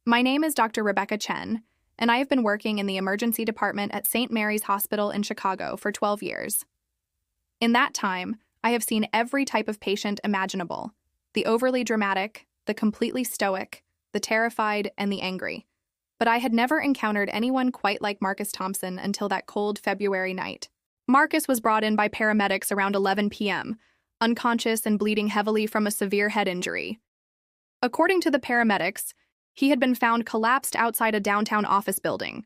My name is Dr. Rebecca Chen, and I have been working in the emergency department at St. Mary's Hospital in Chicago for 12 years. In that time, I have seen every type of patient imaginable: the overly dramatic, the completely stoic, the terrified, and the angry. But I had never encountered anyone quite like Marcus Thompson until that cold February night. Marcus was brought in by paramedics around 11 p.m., unconscious and bleeding heavily from a severe head injury. According to the paramedics, he had been found collapsed outside a downtown office building.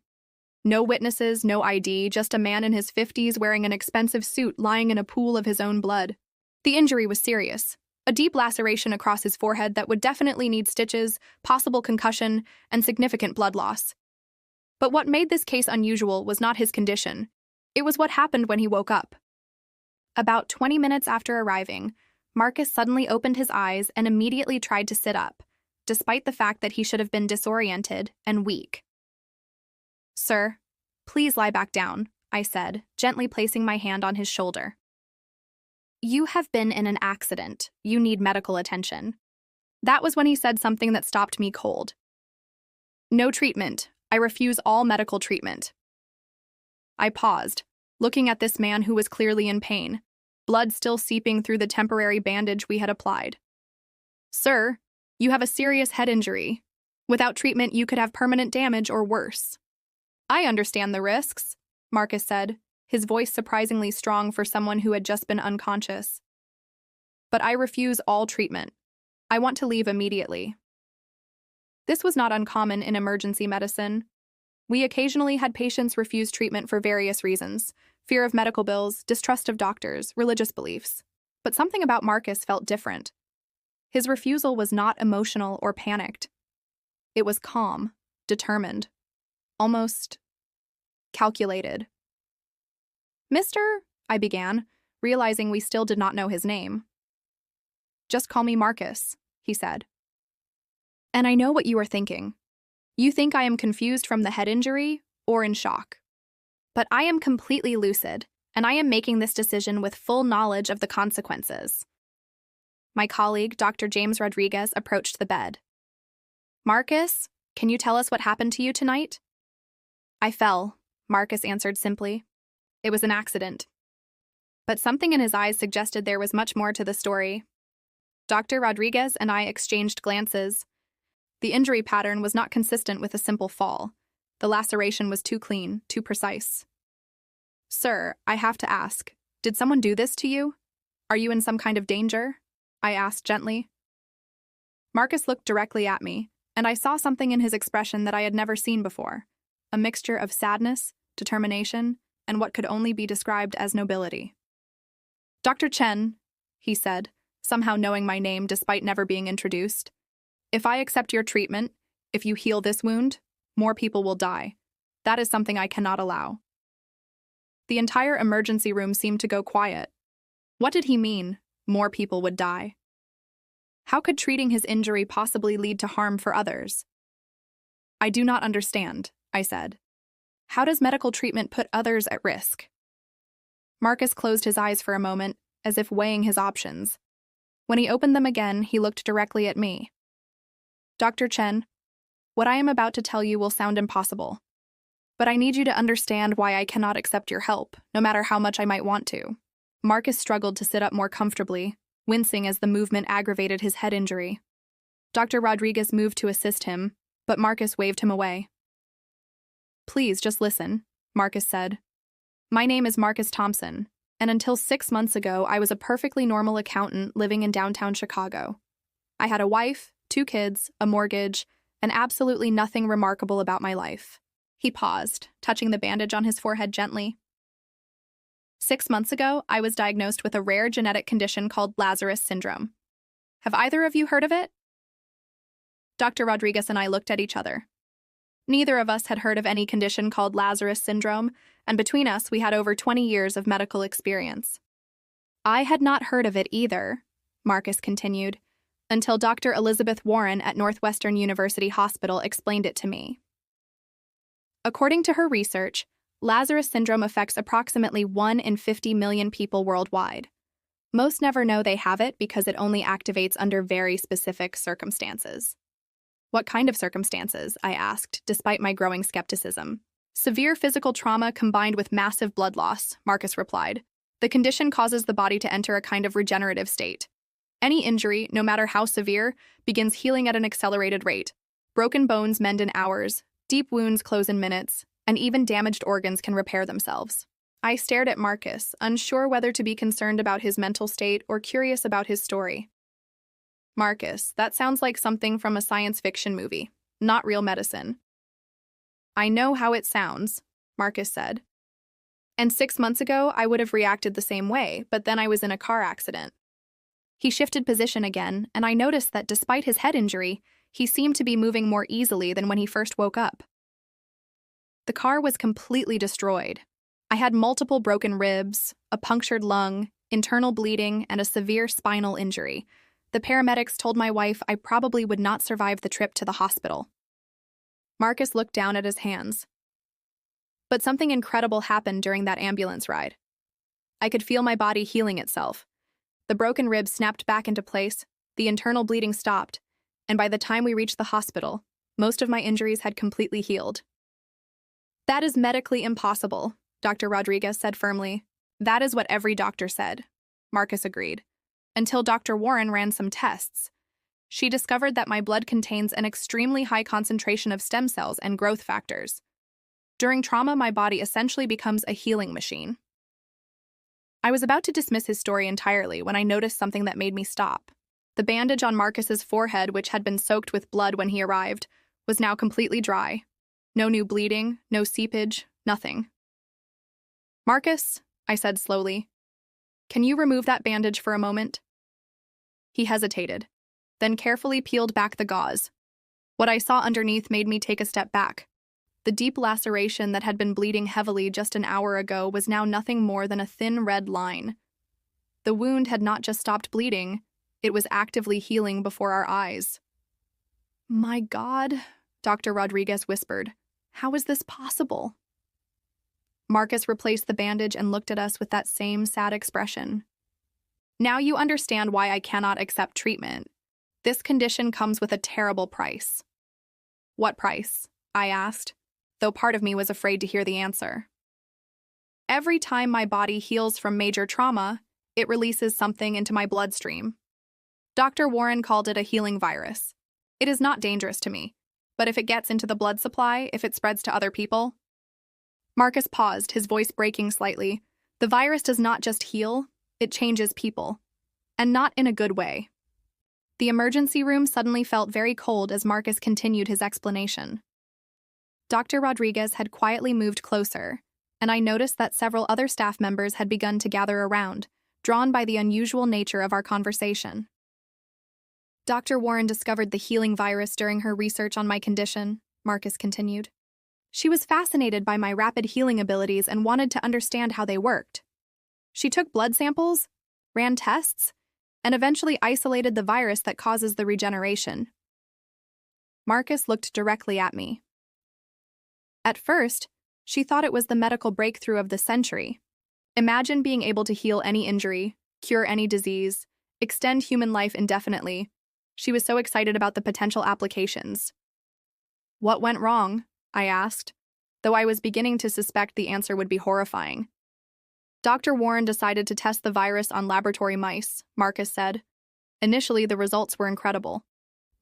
No witnesses, no ID, just a man in his 50s wearing an expensive suit lying in a pool of his own blood. The injury was serious: a deep laceration across his forehead that would definitely need stitches, possible concussion, and significant blood loss. But what made this case unusual was not his condition. It was what happened when he woke up. About 20 minutes after arriving, Marcus suddenly opened his eyes and immediately tried to sit up, despite the fact that he should have been disoriented and weak. "Sir, please lie back down," I said, gently placing my hand on his shoulder. "You have been in an accident. You need medical attention." That was when he said something that stopped me cold. "No treatment. I refuse all medical treatment." I paused, looking at this man who was clearly in pain, blood still seeping through the temporary bandage we had applied. "Sir, you have a serious head injury. Without treatment, you could have permanent damage or worse." "I understand the risks," Marcus said, his voice surprisingly strong for someone who had just been unconscious. "But I refuse all treatment. I want to leave immediately." This was not uncommon in emergency medicine. We occasionally had patients refuse treatment for various reasons: fear of medical bills, distrust of doctors, religious beliefs. But something about Marcus felt different. His refusal was not emotional or panicked. It was calm, determined, almost calculated. "Mr. I began, realizing we still did not know his name. "Just call me Marcus," he said. "And I know what you are thinking. You think I am confused from the head injury or in shock. But I am completely lucid, and I am making this decision with full knowledge of the consequences." My colleague, Dr. James Rodriguez, approached the bed. "Marcus, can you tell us what happened to you tonight?" "I fell," Marcus answered simply. "It was an accident." But something in his eyes suggested there was much more to the story. Dr. Rodriguez and I exchanged glances. The injury pattern was not consistent with a simple fall. The laceration was too clean, too precise. "Sir, I have to ask, did someone do this to you? Are you in some kind of danger?" I asked gently. Marcus looked directly at me, and I saw something in his expression that I had never seen before: a mixture of sadness, determination, and what could only be described as nobility. "Dr. Chen," he said, somehow knowing my name despite never being introduced, "if I accept your treatment, if you heal this wound, more people will die. That is something I cannot allow." The entire emergency room seemed to go quiet. What did he mean, more people would die? How could treating his injury possibly lead to harm for others? "I do not understand," I said. "How does medical treatment put others at risk?" Marcus closed his eyes for a moment, as if weighing his options. When he opened them again, he looked directly at me. "Dr. Chen, what I am about to tell you will sound impossible. But I need you to understand why I cannot accept your help, no matter how much I might want to." Marcus struggled to sit up more comfortably, wincing as the movement aggravated his head injury. Dr. Rodriguez moved to assist him, but Marcus waved him away. "Please, just listen," Marcus said. "My name is Marcus Thompson, and until 6 months ago, I was a perfectly normal accountant living in downtown Chicago. I had a wife, 2 kids, a mortgage, and absolutely nothing remarkable about my life." He paused, touching the bandage on his forehead gently. 6 months ago, I was diagnosed with a rare genetic condition called Lazarus syndrome. Have either of you heard of it?" Dr. Rodriguez and I looked at each other. Neither of us had heard of any condition called Lazarus syndrome, and between us, we had over 20 years of medical experience. "I had not heard of it either," Marcus continued, "until Dr. Elizabeth Warren at Northwestern University Hospital explained it to me. According to her research, Lazarus syndrome affects approximately 1 in 50 million people worldwide. Most never know they have it because it only activates under very specific circumstances. What kind of circumstances? I asked, despite my growing skepticism. Severe physical trauma combined with massive blood loss, Marcus replied. The condition causes the body to enter a kind of regenerative state. Any injury, no matter how severe, begins healing at an accelerated rate. Broken bones mend in hours, deep wounds close in minutes, and even damaged organs can repair themselves. I stared at Marcus, unsure whether to be concerned about his mental state or curious about his story. Marcus, that sounds like something from a science fiction movie, not real medicine. I know how it sounds, Marcus said. And 6 months ago, I would have reacted the same way, but then I was in a car accident. He shifted position again, and I noticed that despite his head injury, he seemed to be moving more easily than when he first woke up. The car was completely destroyed. I had multiple broken ribs, a punctured lung, internal bleeding, and a severe spinal injury. The paramedics told my wife I probably would not survive the trip to the hospital. Marcus looked down at his hands. But something incredible happened during that ambulance ride. I could feel my body healing itself. The broken ribs snapped back into place, the internal bleeding stopped, and by the time we reached the hospital, most of my injuries had completely healed. That is medically impossible, Dr. Rodriguez said firmly. That is what every doctor said, Marcus agreed. Until Dr. Warren ran some tests. She discovered that my blood contains an extremely high concentration of stem cells and growth factors. During trauma, my body essentially becomes a healing machine. I was about to dismiss his story entirely when I noticed something that made me stop. The bandage on Marcus's forehead, which had been soaked with blood when he arrived, was now completely dry. No new bleeding, no seepage, nothing. Marcus, I said slowly, can you remove that bandage for a moment? He hesitated, then carefully peeled back the gauze. What I saw underneath made me take a step back. The deep laceration that had been bleeding heavily just an hour ago was now nothing more than a thin red line. The wound had not just stopped bleeding, it was actively healing before our eyes. My God, Dr. Rodriguez whispered. How is this possible? Marcus replaced the bandage and looked at us with that same sad expression. Now you understand why I cannot accept treatment. This condition comes with a terrible price. What price? I asked, though part of me was afraid to hear the answer. Every time my body heals from major trauma, it releases something into my bloodstream. Dr. Warren called it a healing virus. It is not dangerous to me, but if it gets into the blood supply, if it spreads to other people... Marcus paused, his voice breaking slightly. The virus does not just heal, it changes people. And not in a good way. The emergency room suddenly felt very cold as Marcus continued his explanation. Dr. Rodriguez had quietly moved closer, and I noticed that several other staff members had begun to gather around, drawn by the unusual nature of our conversation. Dr. Warren discovered the healing virus during her research on my condition, Marcus continued. She was fascinated by my rapid healing abilities and wanted to understand how they worked. She took blood samples, ran tests, and eventually isolated the virus that causes the regeneration. Marcus looked directly at me. At first, she thought it was the medical breakthrough of the century. Imagine being able to heal any injury, cure any disease, extend human life indefinitely. She was so excited about the potential applications. What went wrong? I asked, though I was beginning to suspect the answer would be horrifying. Dr. Warren decided to test the virus on laboratory mice, Marcus said. Initially, the results were incredible.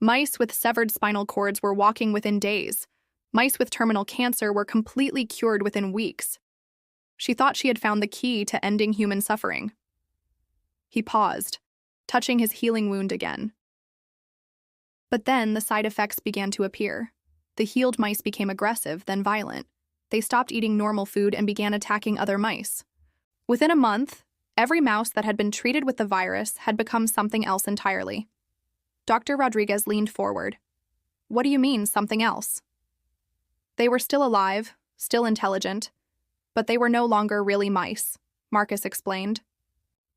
Mice with severed spinal cords were walking within days. Mice with terminal cancer were completely cured within weeks. She thought she had found the key to ending human suffering. He paused, touching his healing wound again. But then the side effects began to appear. The healed mice became aggressive, then violent. They stopped eating normal food and began attacking other mice. Within a month, every mouse that had been treated with the virus had become something else entirely. Dr. Rodriguez leaned forward. What do you mean, something else? They were still alive, still intelligent, but they were no longer really mice, Marcus explained.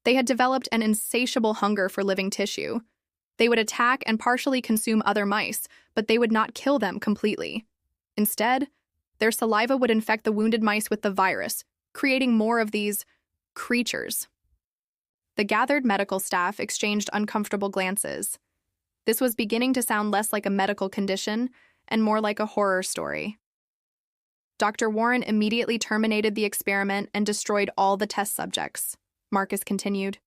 They had developed an insatiable hunger for living tissue. They would attack and partially consume other mice, but they would not kill them completely. Instead, their saliva would infect the wounded mice with the virus, creating more of these creatures. The gathered medical staff exchanged uncomfortable glances. This was beginning to sound less like a medical condition and more like a horror story. Dr. Warren immediately terminated the experiment and destroyed all the test subjects, Marcus continued.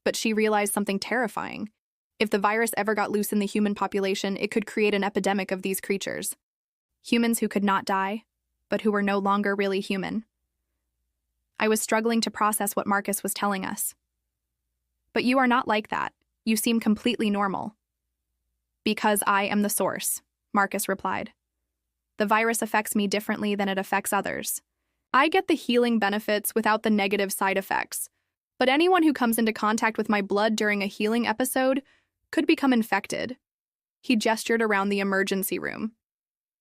But she realized something terrifying. If the virus ever got loose in the human population, it could create an epidemic of these creatures. Humans who could not die, but who were no longer really human. I was struggling to process what Marcus was telling us. But you are not like that. You seem completely normal. Because I am the source, Marcus replied. The virus affects me differently than it affects others. I get the healing benefits without the negative side effects. But anyone who comes into contact with my blood during a healing episode could become infected. He gestured around the emergency room.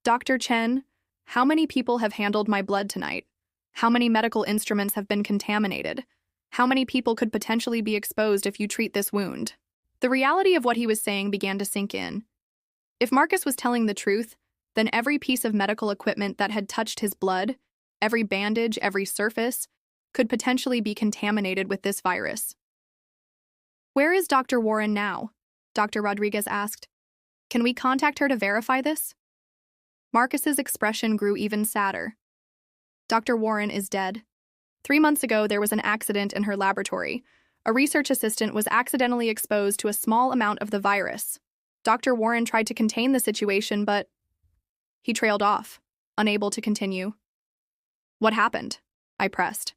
Dr. Chen, how many people have handled my blood tonight? How many medical instruments have been contaminated? How many people could potentially be exposed if you treat this wound? The reality of what he was saying began to sink in. If Marcus was telling the truth, then every piece of medical equipment that had touched his blood, every bandage, every surface, could potentially be contaminated with this virus. Where is Dr. Warren now? Dr. Rodriguez asked. Can we contact her to verify this? Marcus's expression grew even sadder. Dr. Warren is dead. 3 months ago, there was an accident in her laboratory. A research assistant was accidentally exposed to a small amount of the virus. Dr. Warren tried to contain the situation, but he trailed off, unable to continue. What happened? I pressed.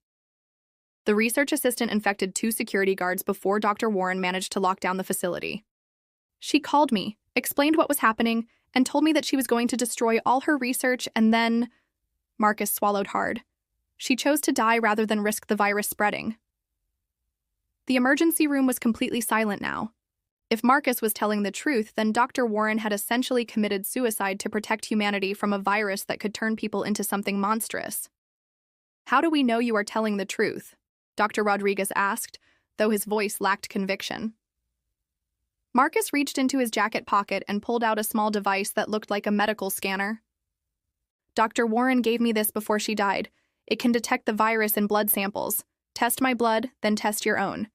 The research assistant infected 2 security guards before Dr. Warren managed to lock down the facility. She called me, explained what was happening, and told me that she was going to destroy all her research and then… Marcus swallowed hard. She chose to die rather than risk the virus spreading. The emergency room was completely silent now. If Marcus was telling the truth, then Dr. Warren had essentially committed suicide to protect humanity from a virus that could turn people into something monstrous. How do we know you are telling the truth? Dr. Rodriguez asked, though his voice lacked conviction. Marcus reached into his jacket pocket and pulled out a small device that looked like a medical scanner. Dr. Warren gave me this before she died. It can detect the virus in blood samples. Test my blood, then test your own.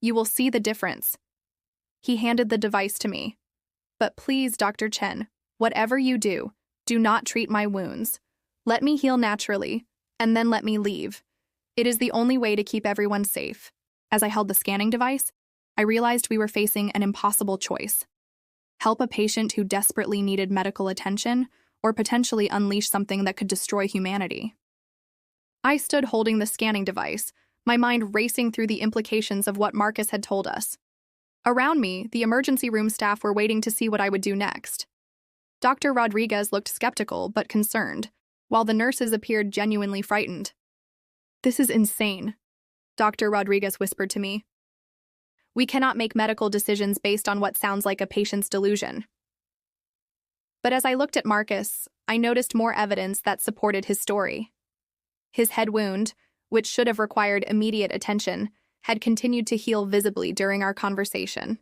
You will see the difference. He handed the device to me. But please, Dr. Chen, whatever you do, do not treat my wounds. Let me heal naturally, and then let me leave. It is the only way to keep everyone safe. As I held the scanning device, I realized we were facing an impossible choice. Help a patient who desperately needed medical attention, or potentially unleash something that could destroy humanity. I stood holding the scanning device, my mind racing through the implications of what Marcus had told us. Around me, the emergency room staff were waiting to see what I would do next. Dr. Rodriguez looked skeptical but concerned, while the nurses appeared genuinely frightened. This is insane, Dr. Rodriguez whispered to me. We cannot make medical decisions based on what sounds like a patient's delusion. But as I looked at Marcus, I noticed more evidence that supported his story. His head wound, which should have required immediate attention, had continued to heal visibly during our conversation.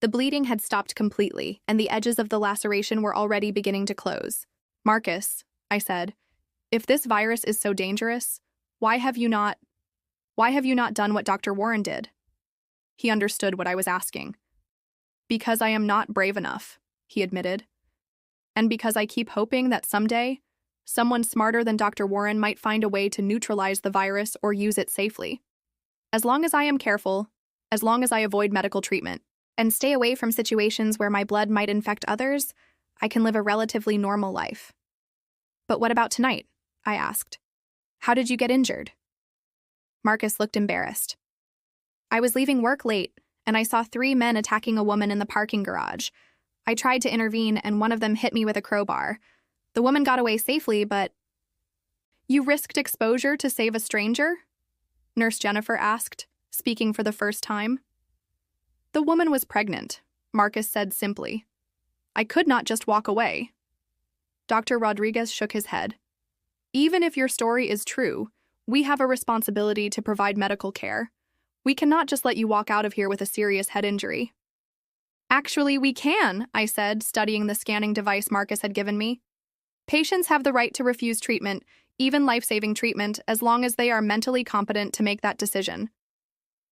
The bleeding had stopped completely, and the edges of the laceration were already beginning to close. Marcus, I said, if this virus is so dangerous, why have you not done what Dr. Warren did? He understood what I was asking. Because I am not brave enough, he admitted. And because I keep hoping that someday, someone smarter than Dr. Warren might find a way to neutralize the virus or use it safely. As long as I am careful, as long as I avoid medical treatment, and stay away from situations where my blood might infect others, I can live a relatively normal life. But what about tonight? I asked. How did you get injured? Marcus looked embarrassed. I was leaving work late, and I saw 3 men attacking a woman in the parking garage. I tried to intervene, and one of them hit me with a crowbar. The woman got away safely, but… You risked exposure to save a stranger? Nurse Jennifer asked, speaking for the first time. The woman was pregnant, Marcus said simply. I could not just walk away. Dr. Rodriguez shook his head. Even if your story is true, we have a responsibility to provide medical care. We cannot just let you walk out of here with a serious head injury. Actually, we can, I said, studying the scanning device Marcus had given me. Patients have the right to refuse treatment, even life-saving treatment, as long as they are mentally competent to make that decision.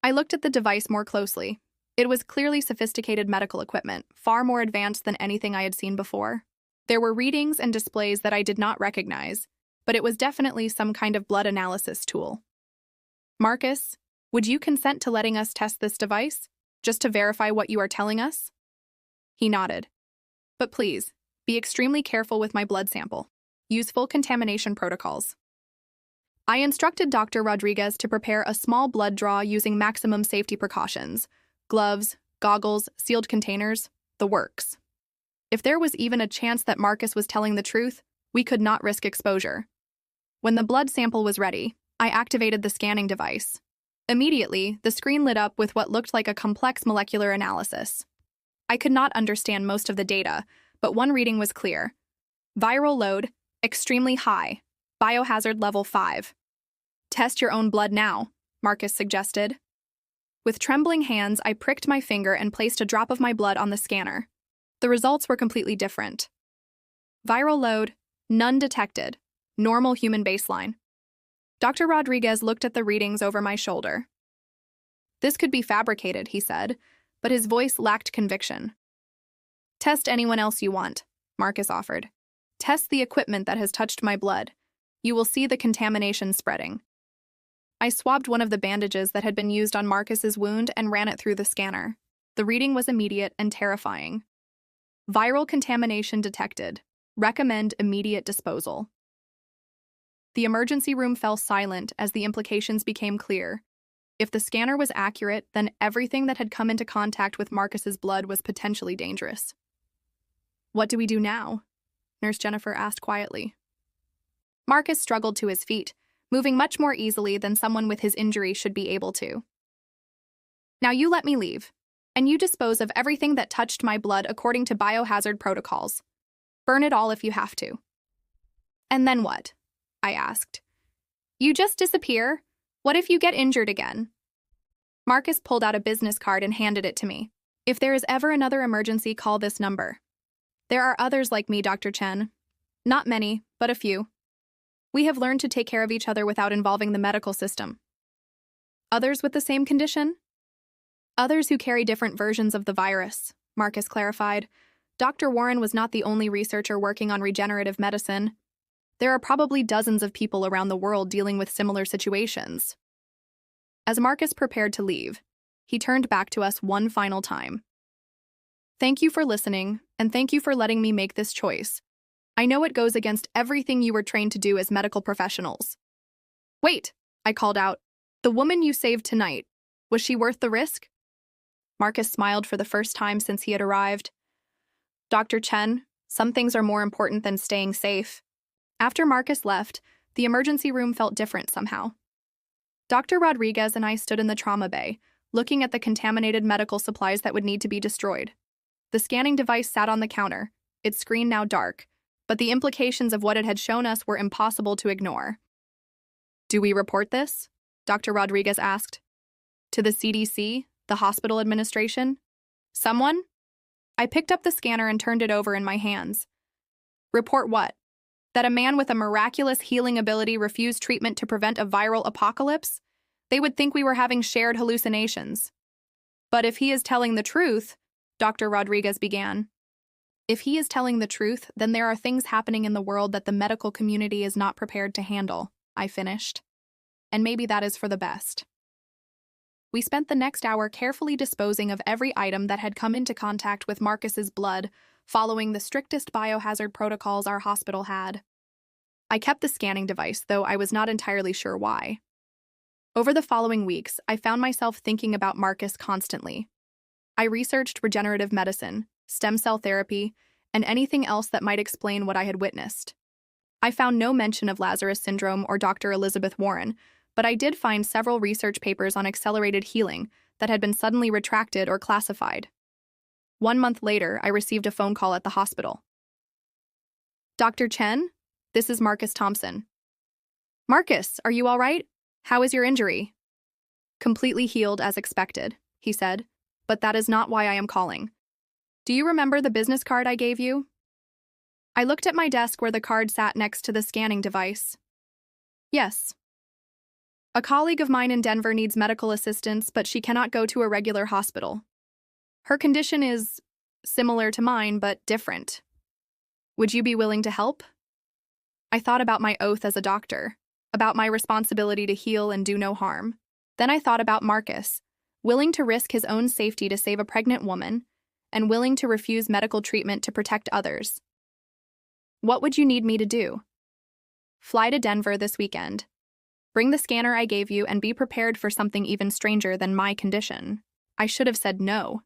I looked at the device more closely. It was clearly sophisticated medical equipment, far more advanced than anything I had seen before. There were readings and displays that I did not recognize, but it was definitely some kind of blood analysis tool. Marcus, would you consent to letting us test this device, just to verify what you are telling us? He nodded. But please, be extremely careful with my blood sample. Use full contamination protocols. I instructed Dr. Rodriguez to prepare a small blood draw using maximum safety precautions: gloves, goggles, sealed containers, the works. If there was even a chance that Marcus was telling the truth, we could not risk exposure. When the blood sample was ready, I activated the scanning device. Immediately, the screen lit up with what looked like a complex molecular analysis. I could not understand most of the data, but one reading was clear. Viral load, extremely high. Biohazard level 5. Test your own blood now, Marcus suggested. With trembling hands, I pricked my finger and placed a drop of my blood on the scanner. The results were completely different. Viral load, none detected. Normal human baseline. Dr. Rodriguez looked at the readings over my shoulder. This could be fabricated, he said, but his voice lacked conviction. Test anyone else you want, Marcus offered. Test the equipment that has touched my blood. You will see the contamination spreading. I swabbed one of the bandages that had been used on Marcus's wound and ran it through the scanner. The reading was immediate and terrifying. Viral contamination detected. Recommend immediate disposal. The emergency room fell silent as the implications became clear. If the scanner was accurate, then everything that had come into contact with Marcus's blood was potentially dangerous. What do we do now? Nurse Jennifer asked quietly. Marcus struggled to his feet, moving much more easily than someone with his injury should be able to. Now you let me leave, and you dispose of everything that touched my blood according to biohazard protocols. Burn it all if you have to. And then what? I asked. You just disappear? What if you get injured again? Marcus pulled out a business card and handed it to me. If there is ever another emergency, call this number. There are others like me, Dr. Chen. Not many, but a few. We have learned to take care of each other without involving the medical system. Others with the same condition? Others who carry different versions of the virus, Marcus clarified. Dr. Warren was not the only researcher working on regenerative medicine. There are probably dozens of people around the world dealing with similar situations. As Marcus prepared to leave, he turned back to us one final time. Thank you for listening, and thank you for letting me make this choice. I know it goes against everything you were trained to do as medical professionals. Wait, I called out. The woman you saved tonight, was she worth the risk? Marcus smiled for the first time since he had arrived. Dr. Chen, some things are more important than staying safe. After Marcus left, the emergency room felt different somehow. Dr. Rodriguez and I stood in the trauma bay, looking at the contaminated medical supplies that would need to be destroyed. The scanning device sat on the counter, its screen now dark, but the implications of what it had shown us were impossible to ignore. Do we report this? Dr. Rodriguez asked. To the CDC, the hospital administration? Someone? I picked up the scanner and turned it over in my hands. Report what? That a man with a miraculous healing ability refused treatment to prevent a viral apocalypse? They would think we were having shared hallucinations. But if he is telling the truth, Dr. Rodriguez began. If he is telling the truth, then there are things happening in the world that the medical community is not prepared to handle, I finished. And maybe that is for the best. We spent the next hour carefully disposing of every item that had come into contact with Marcus's blood, following the strictest biohazard protocols our hospital had. I kept the scanning device, though I was not entirely sure why. Over the following weeks, I found myself thinking about Marcus constantly. I researched regenerative medicine, stem cell therapy, and anything else that might explain what I had witnessed. I found no mention of Lazarus syndrome or Dr. Elizabeth Warren, but I did find several research papers on accelerated healing that had been suddenly retracted or classified. 1 month later, I received a phone call at the hospital. Dr. Chen, this is Marcus Thompson. Marcus, are you all right? How is your injury? Completely healed as expected, he said, but that is not why I am calling. Do you remember the business card I gave you? I looked at my desk where the card sat next to the scanning device. Yes. A colleague of mine in Denver needs medical assistance, but she cannot go to a regular hospital. Her condition is similar to mine, but different. Would you be willing to help? I thought about my oath as a doctor, about my responsibility to heal and do no harm. Then I thought about Marcus, willing to risk his own safety to save a pregnant woman, and willing to refuse medical treatment to protect others. What would you need me to do? Fly to Denver this weekend. Bring the scanner I gave you and be prepared for something even stranger than my condition. I should have said no.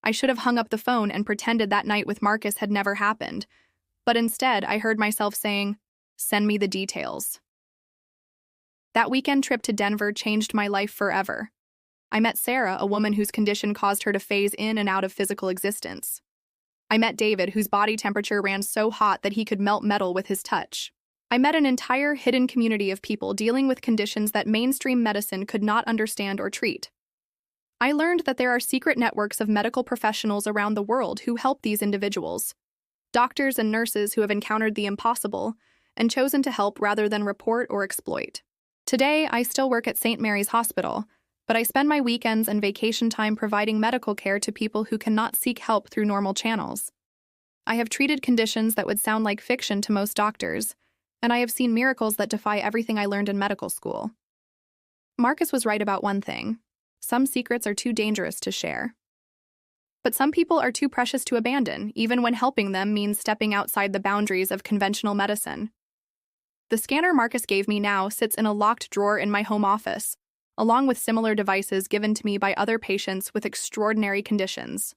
I should have hung up the phone and pretended that night with Marcus had never happened. But instead, I heard myself saying, "Send me the details." That weekend trip to Denver changed my life forever. I met Sarah, a woman whose condition caused her to phase in and out of physical existence. I met David, whose body temperature ran so hot that he could melt metal with his touch. I met an entire hidden community of people dealing with conditions that mainstream medicine could not understand or treat. I learned that there are secret networks of medical professionals around the world who help these individuals. Doctors and nurses who have encountered the impossible and chosen to help rather than report or exploit. Today, I still work at St. Mary's Hospital, but I spend my weekends and vacation time providing medical care to people who cannot seek help through normal channels. I have treated conditions that would sound like fiction to most doctors, and I have seen miracles that defy everything I learned in medical school. Marcus was right about one thing. Some secrets are too dangerous to share. But some people are too precious to abandon, even when helping them means stepping outside the boundaries of conventional medicine. The scanner Marcus gave me now sits in a locked drawer in my home office, along with similar devices given to me by other patients with extraordinary conditions.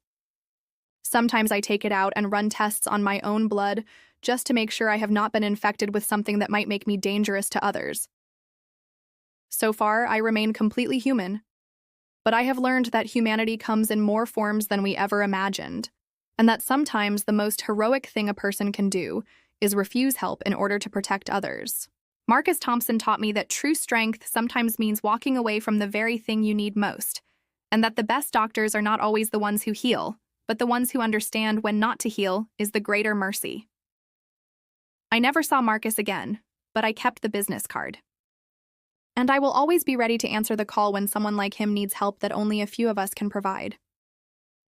Sometimes I take it out and run tests on my own blood just to make sure I have not been infected with something that might make me dangerous to others. So far, I remain completely human. But I have learned that humanity comes in more forms than we ever imagined, and that sometimes the most heroic thing a person can do is refuse help in order to protect others. Marcus Thompson taught me that true strength sometimes means walking away from the very thing you need most, and that the best doctors are not always the ones who heal, but the ones who understand when not to heal is the greater mercy. I never saw Marcus again, but I kept the business card. And I will always be ready to answer the call when someone like him needs help that only a few of us can provide.